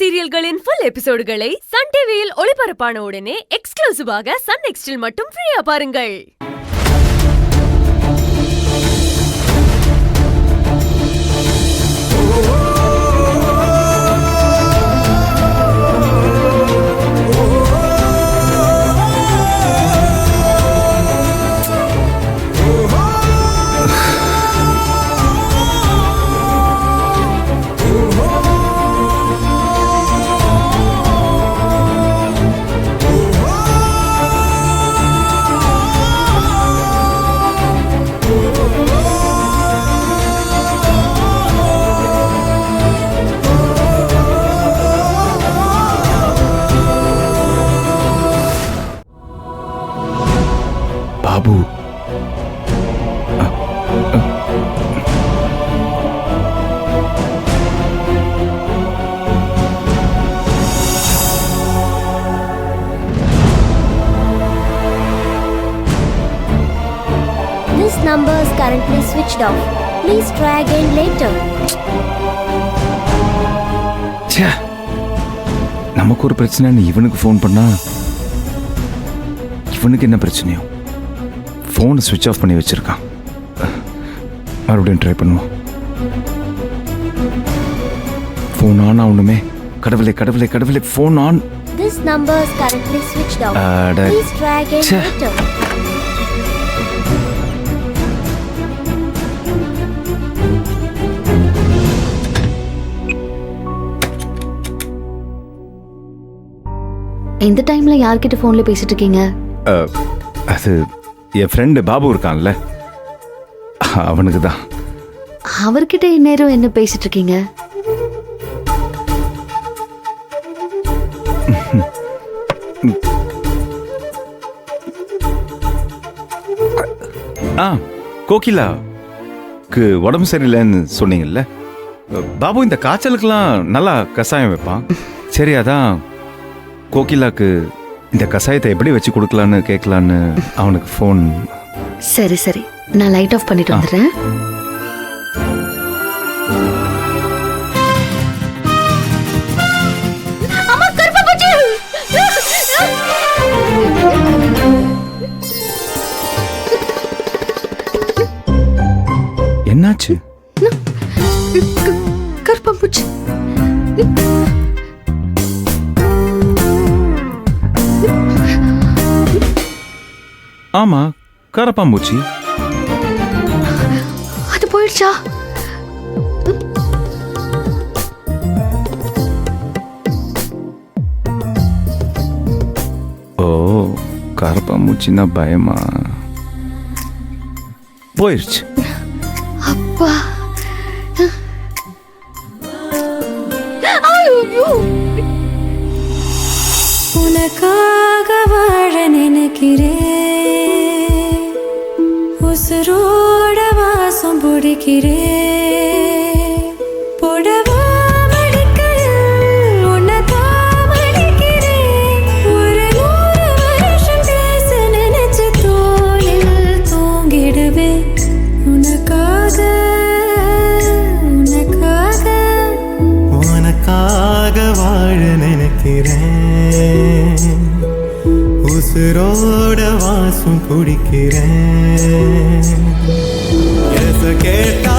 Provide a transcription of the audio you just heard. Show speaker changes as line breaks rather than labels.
சீரியல்களின் full எபிசோடுகளை Sun டிவியில் ஒளிபரப்பான உடனே எக்ஸ்க்ளூசிவாக சன் நெக்ஸ்டில் மட்டும் ஃப்ரீயா பாருங்கள்.
Babu,
This number is currently switched off. Please try again later.
நமக்கு ஒரு பிரச்சனைன்னு இவனுக்கு ஃபோன் பண்ணா இவனுக்கு என்ன பிரச்சனையோ? ஃபோனை ஸ்விட்ச் ஆஃப் பண்ணி வச்சிருக்கான். மறுபடியும் ட்ரை பண்ணுவோம். ஃபோன் ஆன் ஆகணுமே. கடவுளே கடவுளே கடவுளே, phone on.
This number is currently switched off. Please try again later.
எந்த டைம்ல யார்கிட்ட ஃபோன்ல பேசிட்டு இருக்கீங்க?
அது என் ஃப்ரெண்டு பாபு இருக்கான்ல, அவனுக்கு தான்.
அவர்கிட்ட இந்நேரம் என்ன பேசிட்டு இருக்கீங்க?
கோகிலாக்கு உடம்பு சரியில்லைன்னு சொன்னீங்கல்ல, பாபு இந்த காய்ச்சலுக்கெல்லாம் நல்லா கஷாயம் வைப்பான். சரி, அதான் கோகிலாக்கு இந்த கஷாயத்தை எப்படி வச்சு கொடுக்கலான்னு கேட்கலான்னு அவனுக்கு ஃபோன்.
சரி சரி, நான் லைட் ஆஃப் பண்ணிட்டு வந்துடுறேன்.
என்னாச்சு?
கருப்பாம்பூச்சி.
ஆமா, கரப்பாம்பூச்சி.
அது போயிடுச்சா?
ஓ, கரப்பாம்பூச்சின்னா பயமா? போயிடுச்சு.
அப்பா,
உனக்காக வாழ நினைக்கிறேன், உசுரோட வாசம் பிடிக்கிறேன், புடவா மடிக்கையில் உன்னைத்தான் மடிக்கிறேன், ஒரு 100 வருஷம் பேச நினைச்சு தோளில் தூங்கிடுவேன், உனக்காக உனக்காக
உனக்காக வாழ நினைக்கிறேன், உசுரோட வாசம் குடிக்கிறேன், கேட்டா